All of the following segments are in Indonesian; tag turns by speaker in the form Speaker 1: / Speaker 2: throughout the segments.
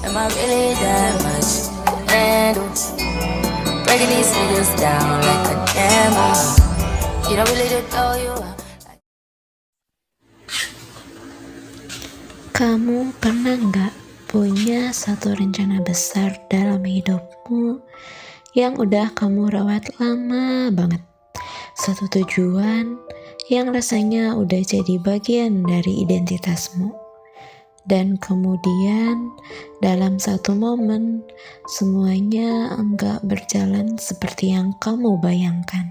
Speaker 1: Am I really that much to handle? Breaking these niggas down like a camel. You don't really know you are.
Speaker 2: Kamu pernah nggak punya satu rencana besar dalam hidupmu yang udah kamu rawat lama banget? Satu tujuan yang rasanya udah jadi bagian dari identitasmu. Dan kemudian dalam satu momen semuanya enggak berjalan seperti yang kamu bayangkan.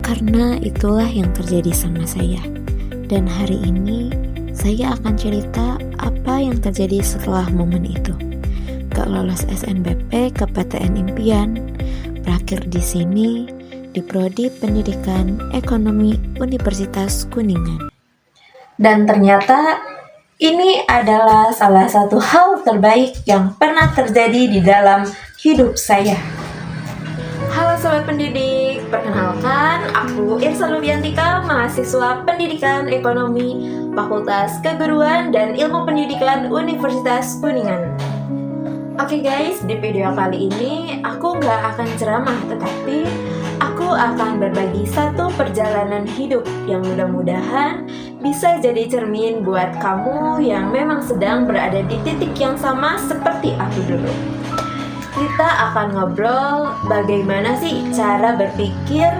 Speaker 2: Karena itulah yang terjadi sama saya. Dan hari ini saya akan cerita apa yang terjadi setelah momen itu. Gak lolos SNBP ke PTN Impian, berakhir di sini di Prodi Pendidikan Ekonomi Universitas Kuningan. Dan ternyata ini adalah salah satu hal terbaik yang pernah terjadi di dalam hidup saya. Halo Sobat Pendidik, perkenalkan aku Irsa Lubiantika, mahasiswa Pendidikan Ekonomi Fakultas Keguruan dan Ilmu Pendidikan Universitas Kuningan. Oke guys, di video kali ini aku gak akan ceramah, tetapi aku akan berbagi satu perjalanan hidup yang mudah-mudahan bisa jadi cermin buat kamu yang memang sedang berada di titik yang sama seperti aku dulu. Kita akan ngobrol bagaimana sih cara berpikir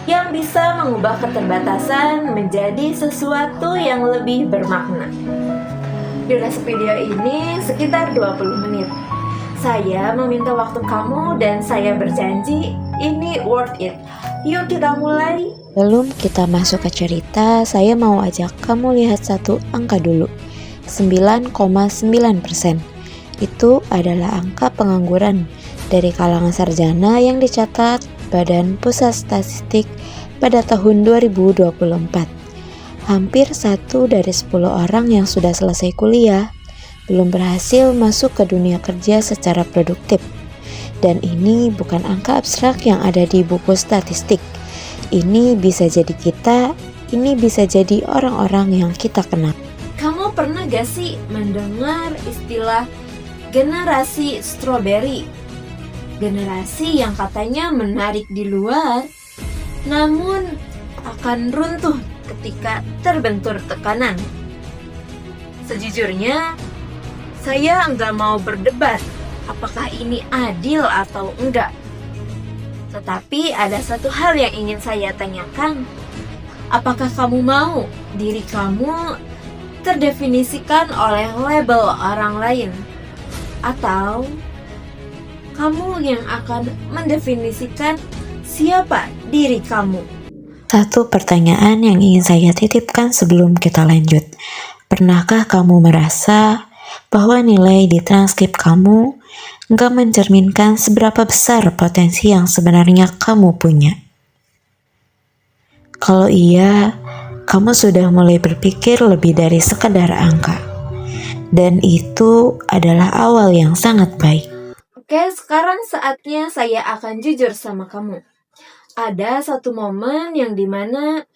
Speaker 2: yang bisa mengubah keterbatasan menjadi sesuatu yang lebih bermakna. Durasi video ini sekitar 20 menit. Saya meminta waktu kamu dan saya berjanji ini worth it. Yuk kita mulai. Sebelum kita masuk ke cerita, saya mau ajak kamu lihat satu angka dulu. 9,9%. Itu adalah angka pengangguran dari kalangan sarjana yang dicatat Badan Pusat Statistik pada tahun 2024. Hampir 1 dari 10 orang yang sudah selesai kuliah belum berhasil masuk ke dunia kerja secara produktif. Dan ini bukan angka abstrak yang ada di buku statistik. Ini bisa jadi kita, ini bisa jadi orang-orang yang kita kenal. Kamu pernah gak sih mendengar istilah generasi strawberry? Generasi yang katanya menarik di luar, namun akan runtuh ketika terbentur tekanan. Sejujurnya, saya nggak mau berdebat apakah ini adil atau enggak. Tetapi ada satu hal yang ingin saya tanyakan. Apakah kamu mau diri kamu terdefinisikan oleh label orang lain? Atau kamu yang akan mendefinisikan siapa diri kamu? Satu pertanyaan yang ingin saya titipkan sebelum kita lanjut. Pernahkah kamu merasa bahwa nilai di transkrip kamu nggak mencerminkan seberapa besar potensi yang sebenarnya kamu punya? Kalau iya, kamu sudah mulai berpikir lebih dari sekedar angka. Dan itu adalah awal yang sangat baik. Oke, sekarang saatnya saya akan jujur sama kamu. Ada satu momen yang dimana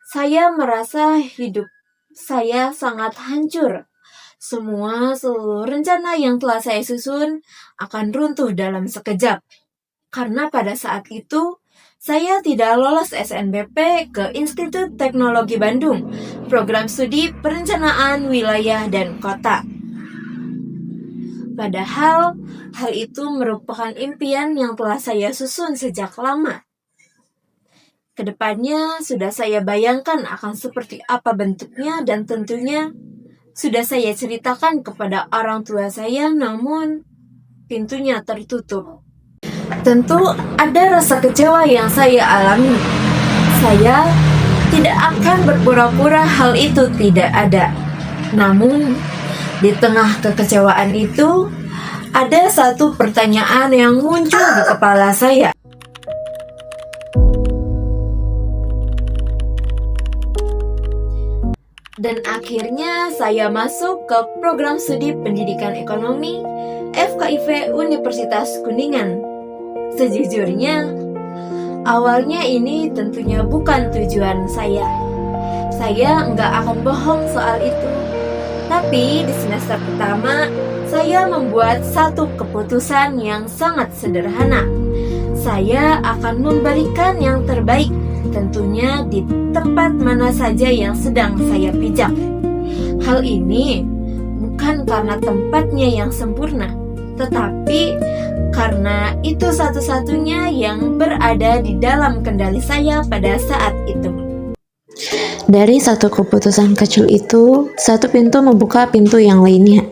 Speaker 2: saya merasa hidup saya sangat hancur. Seluruh rencana yang telah saya susun akan runtuh dalam sekejap. Karena pada saat itu, saya tidak lolos SNBP ke Institut Teknologi Bandung, program studi perencanaan wilayah dan kota. Padahal, hal itu merupakan impian yang telah saya susun sejak lama. Kedepannya sudah saya bayangkan akan seperti apa bentuknya dan tentunya sudah saya ceritakan kepada orang tua saya, namun pintunya tertutup. Tentu ada rasa kecewa yang saya alami. Saya tidak akan berpura-pura hal itu tidak ada. Namun, di tengah kekecewaan itu, ada satu pertanyaan yang muncul di kepala saya. Dan akhirnya saya masuk ke program studi pendidikan ekonomi FKIP Universitas Kuningan. Sejujurnya, awalnya ini tentunya bukan tujuan saya. Saya nggak akan bohong soal itu. Tapi di semester pertama, saya membuat satu keputusan yang sangat sederhana. Saya akan memberikan yang terbaik, tentunya di tempat mana saja yang sedang saya pijak. Hal ini bukan karena tempatnya yang sempurna, tetapi karena itu satu-satunya yang berada di dalam kendali saya pada saat itu. Dari satu keputusan kecil itu, satu pintu membuka pintu yang lainnya.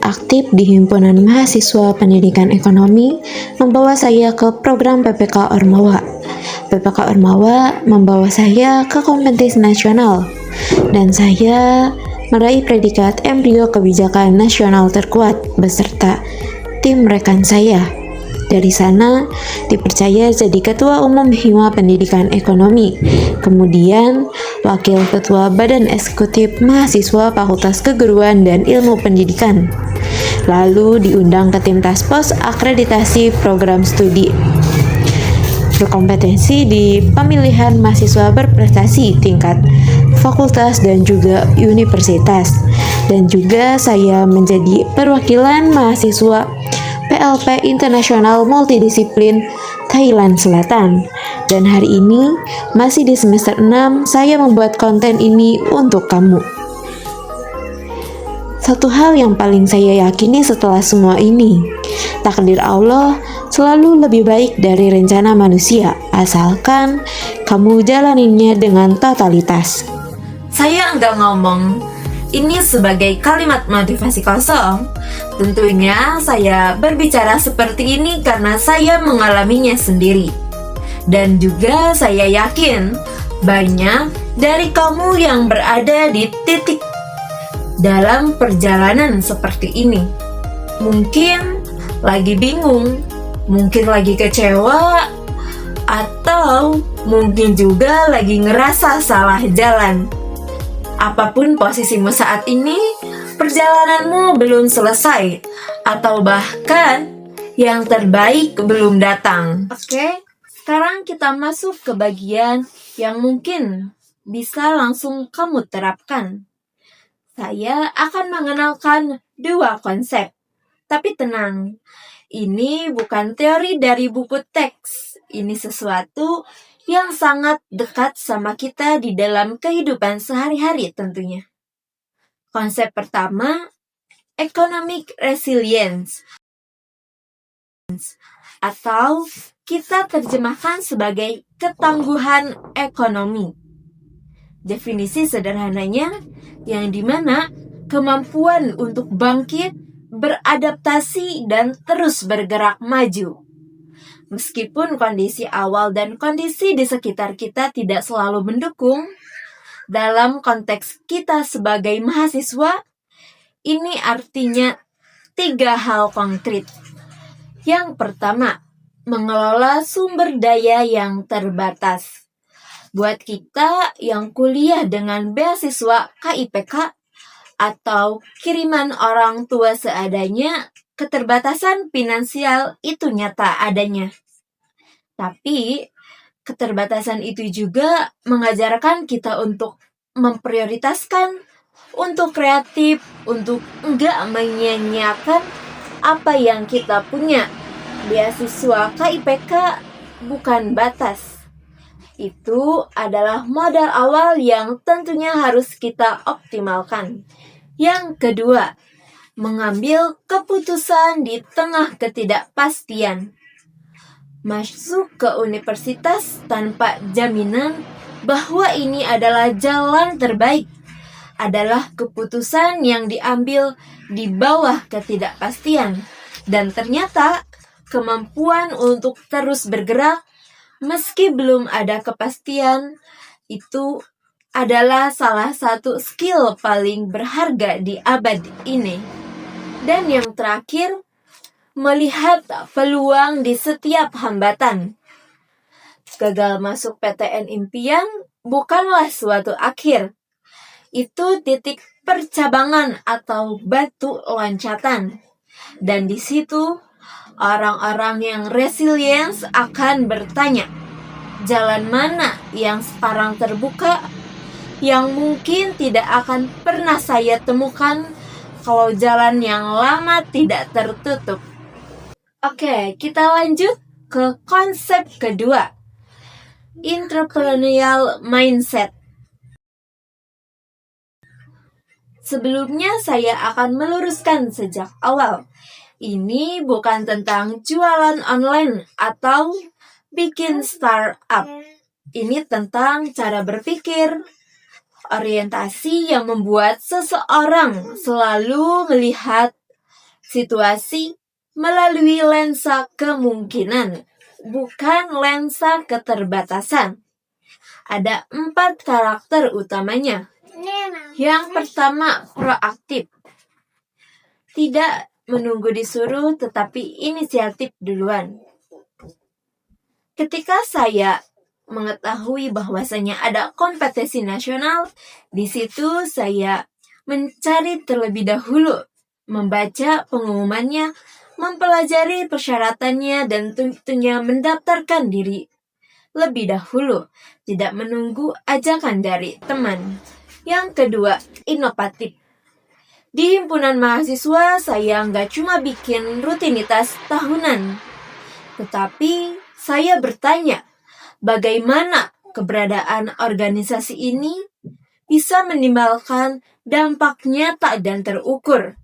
Speaker 2: Aktif di Himpunan Mahasiswa Pendidikan Ekonomi membawa saya ke program PPK Ormawa. PPK Ormawa membawa saya ke kompetisi nasional, dan saya meraih predikat embrio kebijakan nasional terkuat beserta tim rekan saya. Dari sana, dipercaya jadi Ketua Umum Hima Pendidikan Ekonomi, kemudian Wakil Ketua Badan Eksekutif Mahasiswa Fakultas Keguruan dan Ilmu Pendidikan. Lalu diundang ke tim Taskpos Akreditasi Program Studi. Berkompetensi di pemilihan mahasiswa berprestasi tingkat fakultas dan juga universitas. Dan juga saya menjadi perwakilan mahasiswa PLP Internasional Multidisiplin Thailand Selatan. Dan hari ini, masih di semester 6, saya membuat konten ini untuk kamu. Satu hal yang paling saya yakini setelah semua ini, takdir Allah selalu lebih baik dari rencana manusia, asalkan kamu jalaninnya dengan totalitas. Saya enggak ngomong ini sebagai kalimat motivasi kosong. Tentunya saya berbicara seperti ini karena saya mengalaminya sendiri. Dan juga saya yakin banyak dari kamu yang berada di titik dalam perjalanan seperti ini. Mungkin lagi bingung, mungkin lagi kecewa, atau mungkin juga lagi ngerasa salah jalan. Apapun posisimu saat ini, perjalananmu belum selesai, atau bahkan yang terbaik belum datang. Oke, sekarang kita masuk ke bagian yang mungkin bisa langsung kamu terapkan. Saya akan mengenalkan dua konsep. Tapi tenang, ini bukan teori dari buku teks. Ini sesuatu yang sangat dekat sama kita di dalam kehidupan sehari-hari tentunya. Konsep pertama, economic resilience, atau kita terjemahkan sebagai ketangguhan ekonomi. Definisi sederhananya, yang dimana kemampuan untuk bangkit, beradaptasi, dan terus bergerak maju. Meskipun kondisi awal dan kondisi di sekitar kita tidak selalu mendukung, dalam konteks kita sebagai mahasiswa, ini artinya 3 hal konkret. Yang pertama, mengelola sumber daya yang terbatas. Buat kita yang kuliah dengan beasiswa KIPK atau kiriman orang tua seadanya, keterbatasan finansial itu nyata adanya. Tapi, keterbatasan itu juga mengajarkan kita untuk memprioritaskan, untuk kreatif, untuk enggak menyia-nyiakan apa yang kita punya. Beasiswa KIPK bukan batas. Itu adalah modal awal yang tentunya harus kita optimalkan. Yang kedua, mengambil keputusan di tengah ketidakpastian. Masuk ke universitas tanpa jaminan bahwa ini adalah jalan terbaik, adalah keputusan yang diambil di bawah ketidakpastian. Dan ternyata kemampuan untuk terus bergerak meski belum ada kepastian itu adalah salah satu skill paling berharga di abad ini. Dan yang terakhir, melihat peluang di setiap hambatan. Gagal masuk PTN impian bukanlah suatu akhir. Itu titik percabangan atau batu loncatan. Dan di situ orang-orang yang resilience akan bertanya, jalan mana yang sekarang terbuka yang mungkin tidak akan pernah saya temukan kalau jalan yang lama tidak tertutup. Oke, kita lanjut ke konsep kedua, entrepreneurial mindset. Sebelumnya saya akan meluruskan sejak awal. Ini bukan tentang jualan online atau bikin startup. Ini tentang cara berpikir, orientasi yang membuat seseorang selalu melihat situasi melalui lensa kemungkinan, bukan lensa keterbatasan. Ada 4 karakter utamanya. Yang pertama, proaktif. Tidak menunggu disuruh, tetapi inisiatif duluan. Ketika saya mengetahui bahwasanya ada kompetisi nasional, di situ saya mencari terlebih dahulu, membaca pengumumannya, mempelajari persyaratannya, dan tentunya mendaftarkan diri lebih dahulu, tidak menunggu ajakan dari teman. Yang kedua, inovatif. Di himpunan mahasiswa, saya nggak cuma bikin rutinitas tahunan, tetapi saya bertanya, bagaimana keberadaan organisasi ini bisa menimbulkan dampak nyata dan terukur.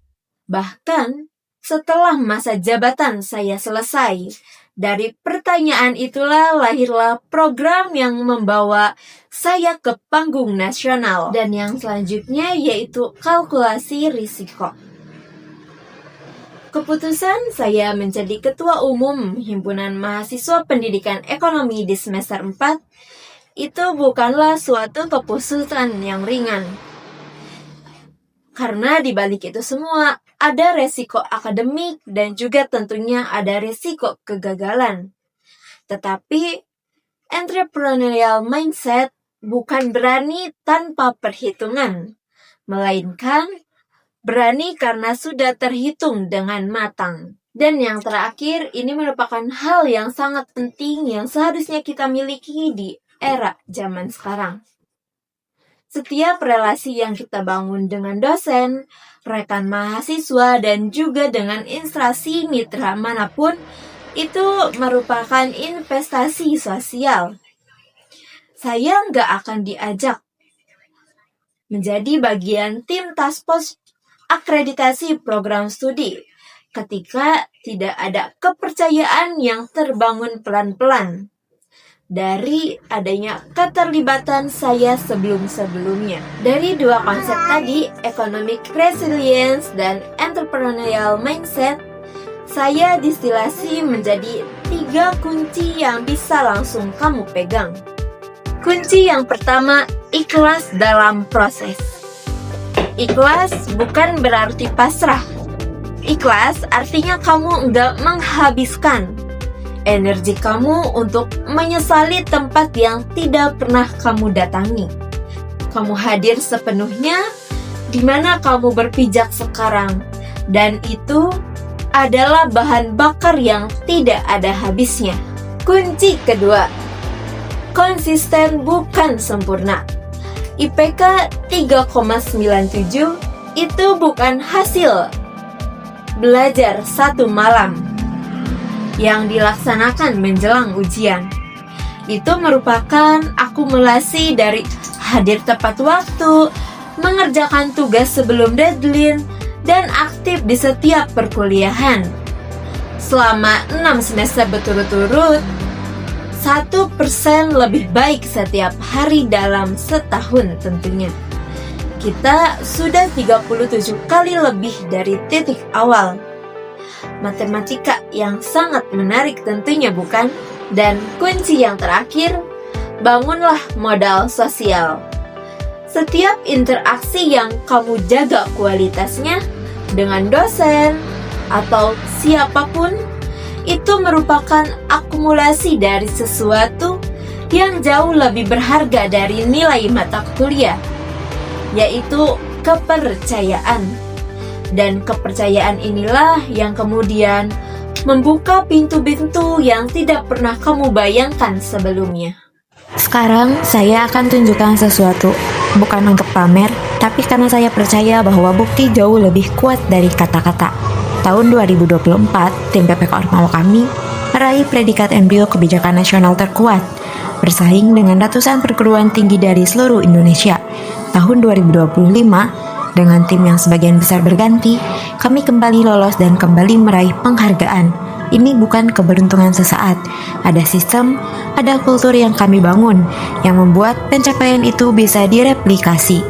Speaker 2: Bahkan setelah masa jabatan saya selesai, dari pertanyaan itulah lahirlah program yang membawa saya ke panggung nasional. Dan yang selanjutnya yaitu kalkulasi risiko. Keputusan saya menjadi ketua umum Himpunan Mahasiswa Pendidikan Ekonomi di semester 4 itu bukanlah suatu keputusan yang ringan. Karena di balik itu semua ada resiko akademik dan juga tentunya ada resiko kegagalan. Tetapi entrepreneurial mindset bukan berani tanpa perhitungan, melainkan berani karena sudah terhitung dengan matang. Dan yang terakhir, ini merupakan hal yang sangat penting yang seharusnya kita miliki di era zaman sekarang. Setiap relasi yang kita bangun dengan dosen, rekan mahasiswa, dan juga dengan instansi mitra manapun, itu merupakan investasi sosial. Saya nggak akan diajak menjadi bagian tim task force akreditasi program studi ketika tidak ada kepercayaan yang terbangun pelan-pelan dari adanya keterlibatan saya sebelum-sebelumnya. Dari 2 konsep tadi, economic resilience dan entrepreneurial mindset, saya distilasi menjadi 3 kunci yang bisa langsung kamu pegang. Kunci yang pertama, ikhlas dalam proses. Ikhlas bukan berarti pasrah. Ikhlas artinya kamu enggak menghabiskan energi kamu untuk menyesali tempat yang tidak pernah kamu datangi. Kamu hadir sepenuhnya di mana kamu berpijak sekarang, dan itu adalah bahan bakar yang tidak ada habisnya. Kunci kedua, konsisten bukan sempurna. IPK 3,97 itu bukan hasil belajar 1 malam yang dilaksanakan menjelang ujian. Itu merupakan akumulasi dari hadir tepat waktu, mengerjakan tugas sebelum deadline, dan aktif di setiap perkuliahan. Selama 6 semester berturut-turut, 1% lebih baik setiap hari dalam setahun tentunya. Kita sudah 37 kali lebih dari titik awal. Matematika yang sangat menarik tentunya, bukan? Dan kunci yang terakhir, bangunlah modal sosial. Setiap interaksi yang kamu jaga kualitasnya dengan dosen atau siapapun, itu merupakan akumulasi dari sesuatu yang jauh lebih berharga dari nilai mata kuliah, yaitu kepercayaan. Dan kepercayaan inilah yang kemudian membuka pintu-pintu yang tidak pernah kamu bayangkan sebelumnya.
Speaker 3: Sekarang saya akan tunjukkan sesuatu, bukan untuk pamer,
Speaker 2: Tapi karena saya percaya bahwa bukti jauh lebih kuat dari kata-kata. Tahun 2024, tim PPK Ormawa kami meraih predikat embrio kebijakan nasional terkuat, bersaing dengan ratusan perguruan tinggi dari seluruh Indonesia. Tahun 2025, dengan tim yang sebagian besar berganti, kami kembali lolos dan kembali meraih penghargaan. Ini bukan keberuntungan sesaat, ada sistem, ada kultur yang kami bangun, yang membuat pencapaian itu bisa direplikasi.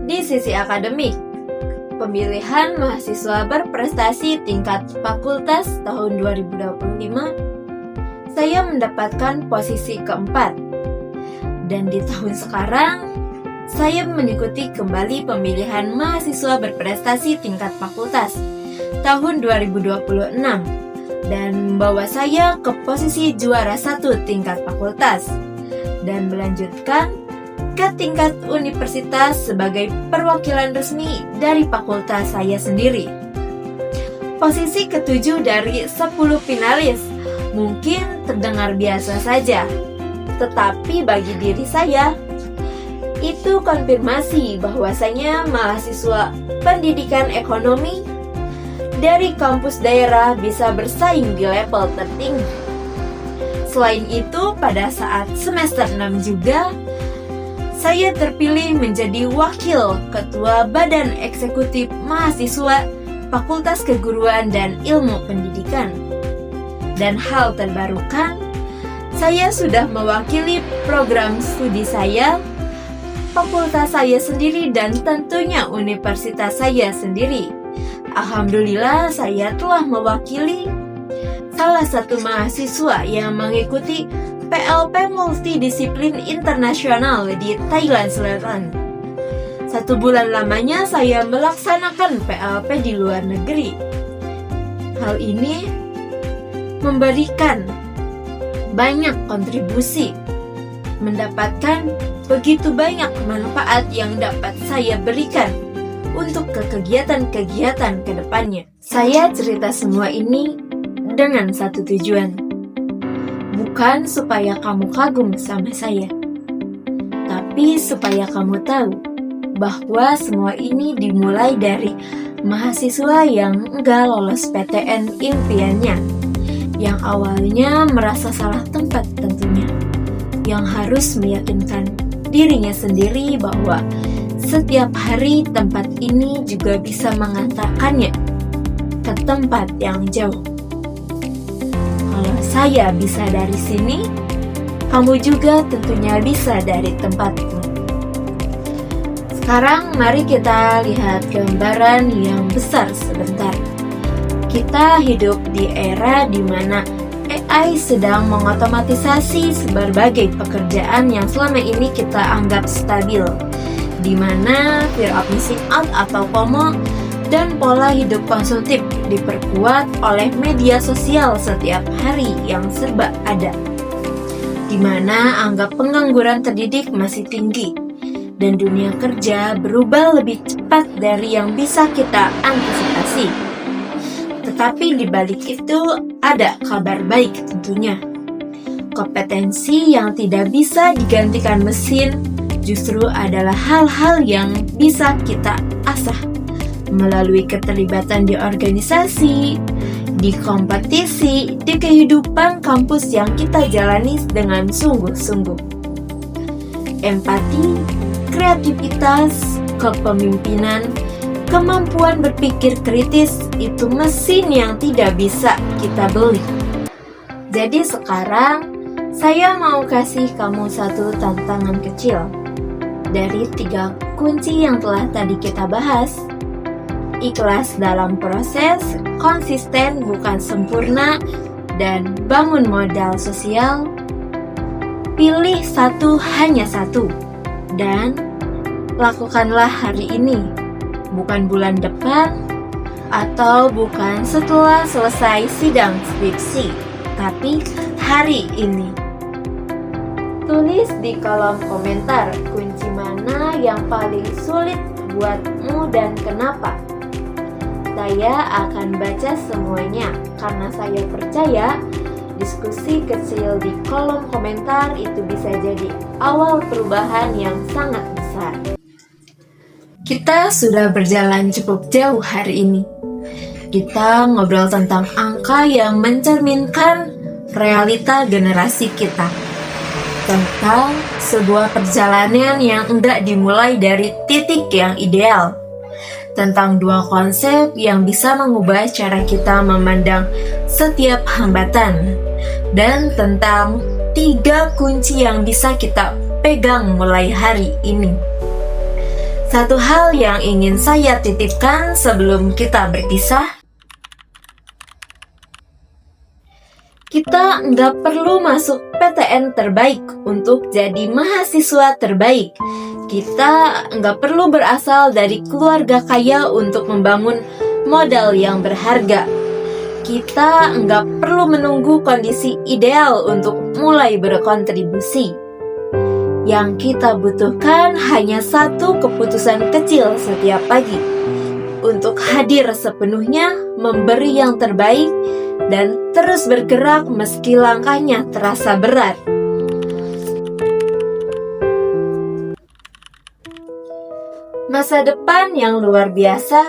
Speaker 2: Di sisi akademik, pemilihan mahasiswa berprestasi tingkat fakultas tahun 2025, saya mendapatkan posisi keempat. Dan di tahun sekarang, saya mengikuti kembali pemilihan mahasiswa berprestasi tingkat fakultas tahun 2026 dan membawa saya ke posisi juara 1 tingkat fakultas dan melanjutkan ke tingkat universitas sebagai perwakilan resmi dari fakultas saya sendiri. Posisi ke-7 dari 10 finalis mungkin terdengar biasa saja, tetapi bagi diri saya, itu konfirmasi bahwasanya mahasiswa pendidikan ekonomi dari kampus daerah bisa bersaing di level tertinggi. Selain itu, pada saat semester 6 juga, saya terpilih menjadi wakil ketua Badan Eksekutif Mahasiswa Fakultas Keguruan dan Ilmu Pendidikan. Dan hal terbarukan, saya sudah mewakili program studi saya, fakultas saya sendiri, dan tentunya universitas saya sendiri. Alhamdulillah, saya telah mewakili salah satu mahasiswa yang mengikuti PLP Multidisiplin Internasional di Thailand Selatan. 1 bulan lamanya saya melaksanakan PLP di luar negeri. Hal ini memberikan banyak kontribusi, mendapatkan begitu banyak manfaat yang dapat saya berikan untuk kegiatan-kegiatan ke depannya. Saya cerita semua ini dengan satu tujuan, bukan supaya kamu kagum sama saya, tapi supaya kamu tahu bahwa semua ini dimulai dari mahasiswa yang enggak lolos PTN impiannya, yang awalnya merasa salah tempat tentunya, yang harus meyakinkan dirinya sendiri bahwa setiap hari tempat ini juga bisa mengantarkannya ke tempat yang jauh. Kalau saya bisa dari sini, kamu juga tentunya bisa dari tempatku. Sekarang mari kita lihat gambaran yang besar sebentar. Kita hidup di era di mana AI sedang mengotomatisasi berbagai pekerjaan yang selama ini kita anggap stabil, di mana fear of missing out atau FOMO dan pola hidup konsumtif diperkuat oleh media sosial setiap hari yang serba ada, di mana angka pengangguran terdidik masih tinggi dan dunia kerja berubah lebih cepat dari yang bisa kita antisipasi. Tetapi di balik itu ada kabar baik tentunya. Kompetensi yang tidak bisa digantikan mesin justru adalah hal-hal yang bisa kita asah melalui keterlibatan di organisasi, di kompetisi, di kehidupan kampus yang kita jalani dengan sungguh-sungguh. Empati, kreativitas, kepemimpinan, kemampuan berpikir kritis itu mesin yang tidak bisa kita beli. Jadi sekarang saya mau kasih kamu satu tantangan kecil dari 3 kunci yang telah tadi kita bahas. Ikhlas dalam proses, konsisten bukan sempurna, dan bangun modal sosial. Pilih hanya satu, dan lakukanlah hari ini, bukan bulan depan, atau bukan setelah selesai sidang skripsi, tapi hari ini. Tulis di kolom komentar kunci mana yang paling sulit buatmu dan kenapa. Saya akan baca semuanya karena saya percaya diskusi kecil di kolom komentar itu bisa jadi awal perubahan yang sangat besar. bermanfaat. Kita sudah berjalan cukup jauh hari ini. Kita ngobrol tentang angka yang mencerminkan realita generasi kita. Tentang sebuah perjalanan yang hendak dimulai dari titik yang ideal. Tentang dua konsep yang bisa mengubah cara kita memandang setiap hambatan. Dan tentang 3 kunci yang bisa kita pegang mulai hari ini. Satu hal yang ingin saya titipkan sebelum kita berpisah, kita nggak perlu masuk PTN terbaik untuk jadi mahasiswa terbaik. Kita nggak perlu berasal dari keluarga kaya untuk membangun modal yang berharga. Kita nggak perlu menunggu kondisi ideal untuk mulai berkontribusi. Yang kita butuhkan hanya satu keputusan kecil setiap pagi untuk hadir sepenuhnya, memberi yang terbaik, dan terus bergerak meski langkahnya terasa berat. Masa depan yang luar biasa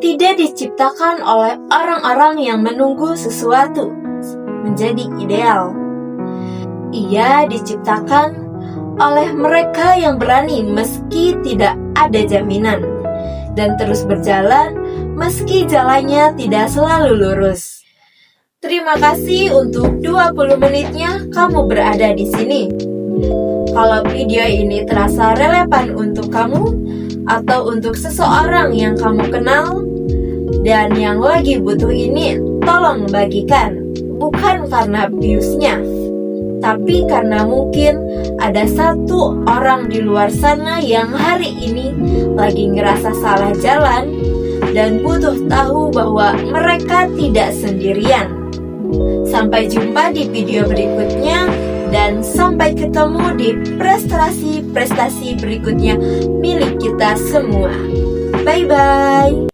Speaker 2: tidak diciptakan oleh orang-orang yang menunggu sesuatu menjadi ideal. Ia diciptakan oleh mereka yang berani meski tidak ada jaminan, dan terus berjalan meski jalannya tidak selalu lurus. Terima kasih untuk 20 menitnya kamu berada di sini. Kalau video ini terasa relevan untuk kamu atau untuk seseorang yang kamu kenal dan yang lagi butuh ini, tolong bagikan. Bukan karena views-nya, tapi karena mungkin ada satu orang di luar sana yang hari ini lagi ngerasa salah jalan dan butuh tahu bahwa mereka tidak sendirian. Sampai jumpa di video berikutnya dan sampai ketemu di prestasi-prestasi berikutnya milik kita semua. Bye-bye.